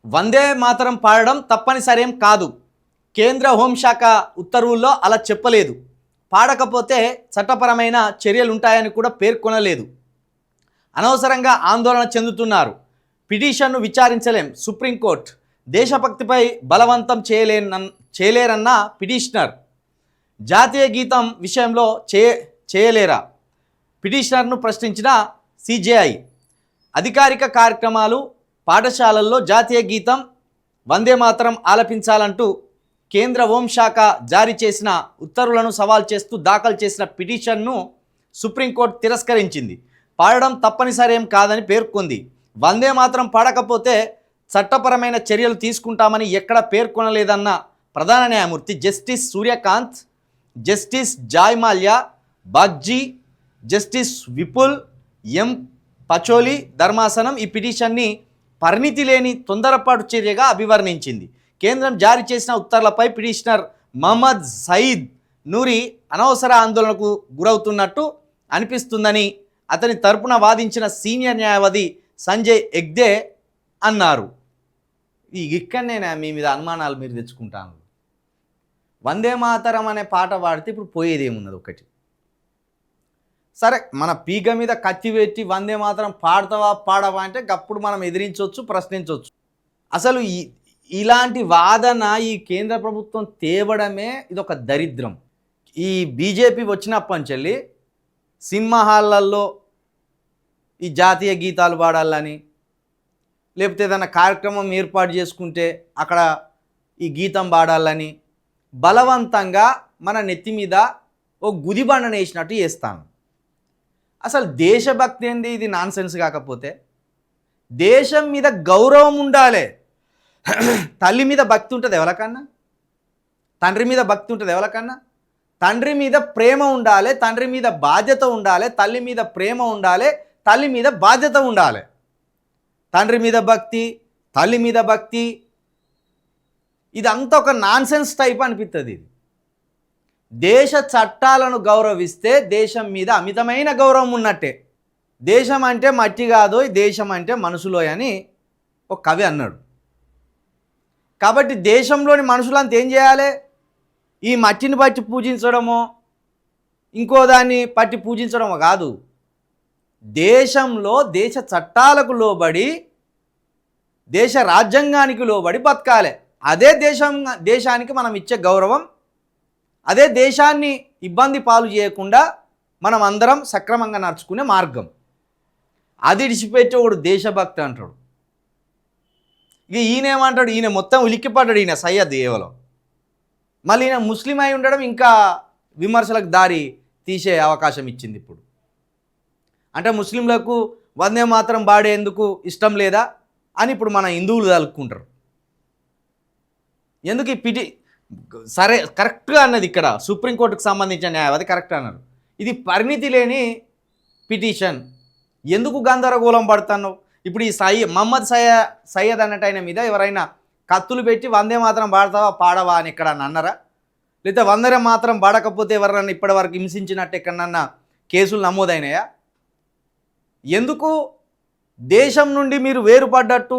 వందే మాతరం పాడడం తప్పనిసరేం కాదు. కేంద్ర హోంశాఖ ఉత్తర్వుల్లో అలా చెప్పలేదు. పాడకపోతే చట్టపరమైన చర్యలుంటాయని కూడా పేర్కొనలేదు. అనవసరంగా ఆందోళన చెందుతున్నారు. పిటిషన్ను విచారించలేం సుప్రీంకోర్టు. దేశభక్తిపై బలవంతం చేయలేరన్న పిటిషనర్. జాతీయ గీతం విషయంలో చేయలేరా పిటిషనర్ను ప్రశ్నించిన సిజేఐ. అధికారిక కార్యక్రమాలు పాఠశాలల్లో జాతీయ గీతం వందే మాతరం ఆలపించాలంటూ కేంద్ర హోంశాఖ జారీ చేసిన ఉత్తర్వులను సవాల్ చేస్తూ దాఖలు చేసిన పిటిషన్ను సుప్రీంకోర్టు తిరస్కరించింది. పాడడం తప్పనిసరేం కాదని పేర్కొంది. వందే మాతరం పాడకపోతే చట్టపరమైన చర్యలు తీసుకుంటామని ఎక్కడ పేర్కొనలేదన్న ప్రధాన న్యాయమూర్తి justice Suryakant, justice Joymalya Bagchi, justice Vipul M Pancholi ధర్మాసనం ఈ పిటిషన్ని పరిణితి లేని తొందరపాటు చర్యగా అభివర్ణించింది. కేంద్రం జారీ చేసిన ఉత్తర్వులపై పిటిషనర్ మహమ్మద్ సయీద్ నూరి అనవసర ఆందోళనకు గురవుతున్నట్టు అనిపిస్తుందని అతని తరపున వాదించిన సీనియర్ న్యాయవాది సంజయ్ హెగ్డే అన్నారు. ఇక్కడనే మీ మీద అనుమానాలు మీరు తెచ్చుకుంటాను. వందే మాతరం అనే పాట పాడితే ఇప్పుడు పోయేది ఏమున్నది? ఒకటి సరే, మన పీగ మీద కత్తి పెట్టి వందే మాతరం పాడతావా పాడవా అంటే అప్పుడు మనం ఎదిరించవచ్చు, ప్రశ్నించవచ్చు. అసలు ఇలాంటి వాదన ఈ కేంద్ర ప్రభుత్వం తేవడమే ఇదొక దరిద్రం. ఈ బీజేపీ వచ్చినప్పటి నుంచి సినిమా హాళ్ళల్లో ఈ జాతీయ గీతాలు పాడాలని, లేకపోతే ఏదైనా కార్యక్రమం ఏర్పాటు చేసుకుంటే అక్కడ ఈ గీతం పాడాలని బలవంతంగా మన నెత్తి మీద ఓ గుదిబండను వేసినట్టు చేస్తాను. అసలు దేశభక్తి ఏంది? ఇది నాన్సెన్స్. కాకపోతే దేశం మీద గౌరవం ఉండాలి. తల్లి మీద భక్తి ఉంటుంది ఎవరికన్నా, తండ్రి మీద భక్తి ఉంటుంది ఎవరికన్నా. తండ్రి మీద ప్రేమ ఉండాలి, తండ్రి మీద బాధ్యత ఉండాలి, తల్లి మీద ప్రేమ ఉండాలి, తల్లి మీద బాధ్యత ఉండాలి. తండ్రి మీద భక్తి, తల్లి మీద భక్తి, ఇదంతా ఒక నాన్సెన్స్ టైప్ అనిపిస్తుంది. ఇది దేశ చట్టాలను గౌరవిస్తే దేశం మీద అమితమైన గౌరవం ఉన్నట్టే. దేశం అంటే మట్టి కాదో, దేశం అంటే మనుషులోయ్ అని ఒక కవి అన్నాడు. కాబట్టి దేశంలోని మనుషులంతా ఏం చేయాలి? ఈ మట్టిని పట్టి పూజించడమో ఇంకో దాన్ని పట్టి పూజించడమో కాదు. దేశంలో దేశ చట్టాలకు లోబడి, దేశ రాజ్యాంగానికి లోబడి బతకాలి. అదే దేశానికి మనం ఇచ్చే గౌరవం. అదే దేశాన్ని ఇబ్బంది పాలు చేయకుండా మనం అందరం సక్రమంగా నడుచుకునే మార్గం. అది ఇడిచిపెట్టేవాడు దేశభక్తి అంటాడు. ఇక ఈయనేమంటాడు? ఈయన మొత్తం ఉలిక్కిపడ్డాడు. ఈయన సయ్యద్ కేవలం. మళ్ళీ ఈయన ముస్లిం అయి ఉండడం ఇంకా విమర్శలకు దారి తీసే అవకాశం ఇచ్చింది. ఇప్పుడు అంటే ముస్లింలకు వందే మాతరం పాడేందుకు ఇష్టం లేదా అని ఇప్పుడు మన హిందువులు తలుక్కుంటారు. ఎందుకు ఈ సరే కరెక్ట్గా అన్నది ఇక్కడ సుప్రీంకోర్టుకు సంబంధించిన న్యాయవాది కరెక్ట్ అన్నారు. ఇది పరిణితి లేని పిటిషన్. ఎందుకు గందరగోళం పడుతున్నావు? ఇప్పుడు ఈ మహమ్మద్ సయ్యద్ అన్నట్టు మీద ఎవరైనా కత్తులు పెట్టి వందే మాత్రం పాడతావా పాడవా అని ఎక్కడన్నా అన్నారా? లేదా వందే మాత్రం పాడకపోతే ఎవరైనా ఇప్పటి వరకు హింసించినట్టు ఎక్కడన్నా కేసులు నమోదైనాయా? ఎందుకు దేశం నుండి మీరు వేరుపడ్డట్టు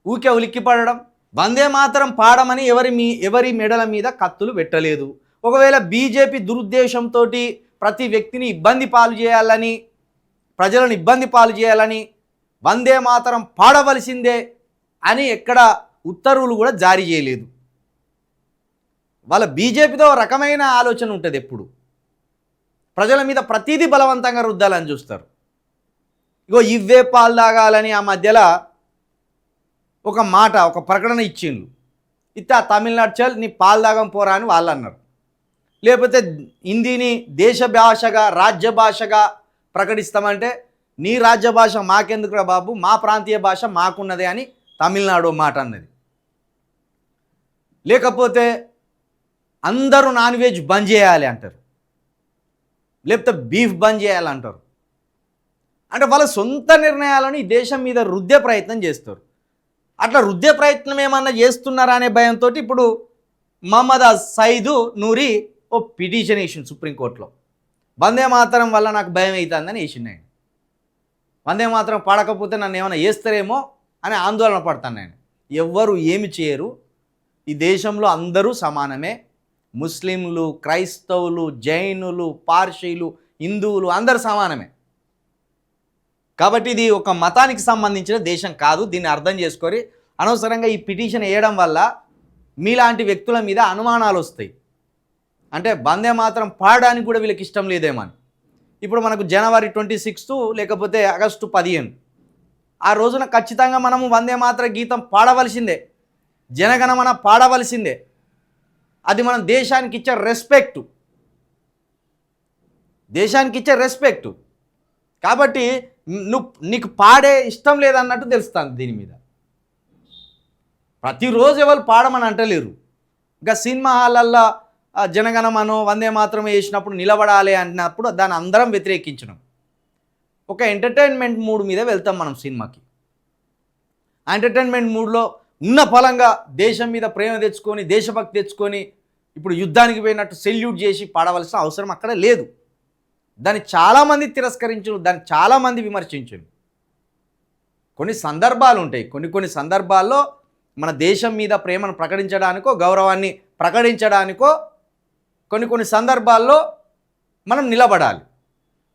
ఊకే ఉలిక్కిపడడం? వందే మాతరం పాడమని ఎవరి మెడల మీద కత్తులు పెట్టలేదు. ఒకవేళ బీజేపీ దురుద్దేశంతో ప్రతి వ్యక్తిని ఇబ్బంది పాలు చేయాలని, ప్రజలను ఇబ్బంది పాలు చేయాలని వందే మాతరం పాడవలసిందే అని ఎక్కడ ఉత్తర్వులు కూడా జారీ చేయలేదు. వాళ్ళ బీజేపీతో రకమైన ఆలోచన ఉంటుంది. ఎప్పుడు ప్రజల మీద ప్రతిదీ బలవంతంగా రుద్దాలని చూస్తారు. ఇగో ఇవే పాలు తాగాలని ఆ మధ్యలో ఒక మాట, ఒక ప్రకటన ఇచ్చిండ్రు. ఇస్తే ఆ తమిళనాడు చల్ నీ పాలు తాగం పోరా అని వాళ్ళు అన్నారు. లేకపోతే హిందీని దేశ భాషగా, రాజ్య భాషగా ప్రకటిస్తామంటే నీ రాజ్య భాష మాకెందుకురా బాబు, మా ప్రాంతీయ భాష మాకున్నదే అని తమిళనాడు మాట అన్నది. లేకపోతే అందరూ నాన్ వెజ్ బంద్ చేయాలి అంటారు, లేకపోతే బీఫ్ బంద్ చేయాలంటారు. అంటే వాళ్ళ సొంత నిర్ణయాలను ఈ దేశం మీద రుద్దే ప్రయత్నం చేస్తారు. అట్లా రుద్దే ప్రయత్నం ఏమన్నా చేస్తున్నారా అనే భయంతో ఇప్పుడు మహమ్మద్ సయీద్ నూరి ఓ పిటిషన్ వేసిండు సుప్రీంకోర్టులో. వందే మాతరం వల్ల నాకు భయం అవుతుందని వేసిండు ఆయన. వందే మాతరం పాడకపోతే నన్ను ఏమైనా చేస్తారేమో అని ఆందోళన పడతాను నేను. ఎవ్వరు ఏమి చేయరు, ఈ దేశంలో అందరూ సమానమే. ముస్లింలు, క్రైస్తవులు, జైనులు, పార్షీలు, హిందువులు అందరూ సమానమే. కాబట్టి ఇది ఒక మతానికి సంబంధించిన దేశం కాదు. దీన్ని అర్థం చేసుకొని అనవసరంగా ఈ పిటిషన్ వేయడం వల్ల మీలాంటి వ్యక్తుల మీద అనుమానాలు వస్తాయి. అంటే వందే మాతరం పాడడానికి కూడా వీళ్ళకి ఇష్టం లేదేమో అని. ఇప్పుడు మనకు జనవరి 26 లేకపోతే ఆగస్టు 15 ఆ రోజున ఖచ్చితంగా మనము వందే మాతర గీతం పాడవలసిందే, జనగణమన పాడవలసిందే. అది మనం దేశానికి ఇచ్చే రెస్పెక్టు, దేశానికి ఇచ్చే రెస్పెక్టు. కాబట్టి నీకు పాడే ఇష్టం లేదన్నట్టు తెలుస్తుంది దీని మీద. ప్రతిరోజు ఎవరు పాడమని అంటలేరు. ఇంకా సినిమా హాలల్లో జనగణమనో వందే మాత్రమే వేసినప్పుడు నిలబడాలి అన్నప్పుడు దాన్ని అందరం వ్యతిరేకించడం. ఒక ఎంటర్టైన్మెంట్ మూడ్ మీద వెళ్తాం మనం సినిమాకి. ఆ ఎంటర్టైన్మెంట్ మూడ్లో ఉన్న ఫలంగా దేశం మీద ప్రేమ తెచ్చుకొని, దేశభక్తి తెచ్చుకొని ఇప్పుడు యుద్ధానికి పోయినట్టు సెల్యూట్ చేసి పాడవలసిన అవసరం అక్కడ లేదు. దాన్ని చాలామంది తిరస్కరించు, దాన్ని చాలామంది విమర్శించరు. కొన్ని సందర్భాలు ఉంటాయి, కొన్ని సందర్భాల్లో మన దేశం మీద ప్రేమను ప్రకటించడానికో, గౌరవాన్ని ప్రకటించడానికో కొన్ని సందర్భాల్లో మనం నిలబడాలి.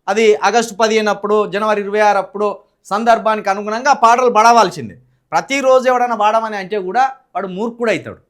అది ఆగస్టు 15 అప్పుడు, జనవరి 26 అప్పుడు సందర్భానికి అనుగుణంగా పాటలు పాడవలసిందే. ప్రతిరోజు ఎవడన్నా పాడమని అంటే కూడా వాడు మూర్ఖుడు అవుతాడు.